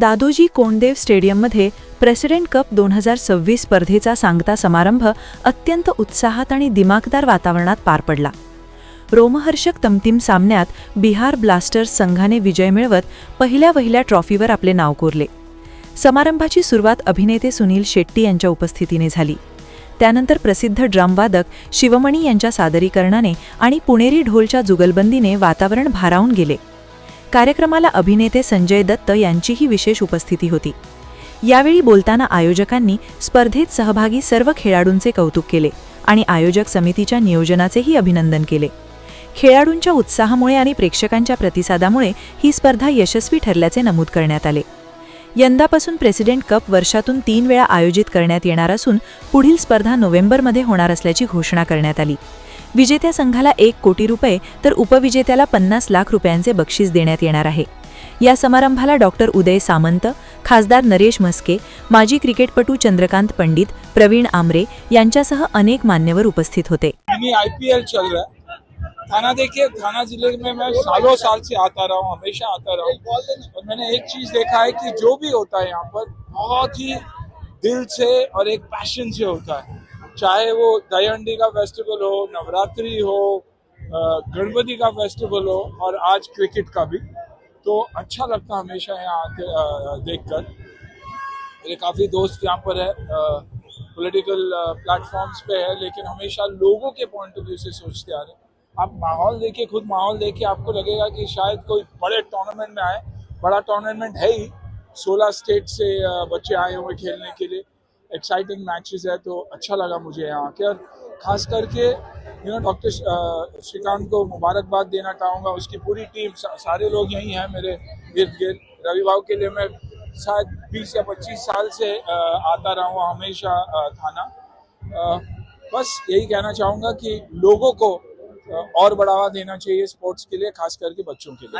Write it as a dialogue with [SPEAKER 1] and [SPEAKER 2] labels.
[SPEAKER 1] दादोजी कोंडदेव स्टेडियममध्ये president cup 2026 स्पर्धेचा सांगता समारंभ अत्यंत उत्साहात आणि दिमाखदार वातावरणात पार पडला. रोमहर्षक तमतीम सामन्यात बिहार ब्लास्टर्स संघाने विजय मिळवत पहिल्या ट्रॉफीवर आपले नाव कोरले. समारंभाची सुरुवात अभिनेते सुनील शेट्टी यांच्या उपस्थितीने झाली. त्यानंतर प्रसिद्ध ड्रमवादक शिवमणी यांच्या सादरीकरणाने आणि पुणेरी ढोलच्या जुगलबंदीने वातावरण भारावून गेले. कार्यक्रमाला अभिनेते संजय दत्त यांचीही विशेष उपस्थिती होती. यावेळी बोलताना आयोजकांनी स्पर्धेत सहभागी सर्व खेळाडूंचे कौतुक केले आणि आयोजक समितीच्या नियोजनाचेही अभिनंदन केले. खेळाडूंच्या उत्साहामुळे आणि प्रेक्षकांच्या प्रतिसादामुळे ही स्पर्धा यशस्वी ठरल्याचे नमूद करण्यात आले. यंदापासून प्रेसिडेंट कप वर्षातून 3 वेळा आयोजित करण्यात येणार असून पुढील स्पर्धा नोव्हेंबरमध्ये होणार असल्याची घोषणा करण्यात आली. विजेत्या संघाला 1 कोटी रुपये तर उपविजेत्याला 50 लाख रुपयांचे बक्षीस देण्यात येणार आहे. या समारंभाला डॉक्टर उदय सामंत, खासदार नरेश म्हस्के, माजी क्रिकेटपटू चंद्रकांत पंडित, प्रवीण आमरे यांच्यासह अनेक मान्यवर उपस्थित होते.
[SPEAKER 2] IPL चल रहा है थाना. देखिए, थाना जिले में मैं सालों साल से आता रहा हूँ, हमेशा आता रहा हूँ, और मैंने एक चीज देखा है कि जो भी होता है यहाँ पर बहुत ही दिल से और एक पैशन से होता है. चाहे वो दहीहंडी का फेस्टिवल हो, नवरात्रि हो, गणपति का फेस्टिवल हो और आज क्रिकेट का भी, तो अच्छा लगता हमेशा यहाँ आके देखकर. मेरे काफ़ी दोस्त यहाँ पर है, पॉलिटिकल प्लेटफॉर्म्स पे है, लेकिन हमेशा लोगों के पॉइंट ऑफ व्यू से सोचते आ रहे. आप माहौल देखिए, खुद माहौल देखिए, आपको लगेगा कि शायद कोई बड़े टूर्नामेंट में आए. बड़ा टूर्नामेंट है ही, 16 स्टेट से बच्चे आए हुए खेलने के लिए. एक्साइटिंग मैचेस है, तो अच्छा लगा मुझे यहाँ आके. और खास करके डॉक्टर श्रीकांत को मुबारकबाद देना चाहूँगा, उसकी पूरी टीम, सारे लोग यहीं हैं मेरे इर्द गिर्द. रवि भाव के लिए मैं शायद 20 या 25 साल से आता रहा हूँ हमेशा थाना. बस यही कहना चाहूँगा कि लोगों को और बढ़ावा देना चाहिए स्पोर्ट्स के लिए, खास करके बच्चों के लिए.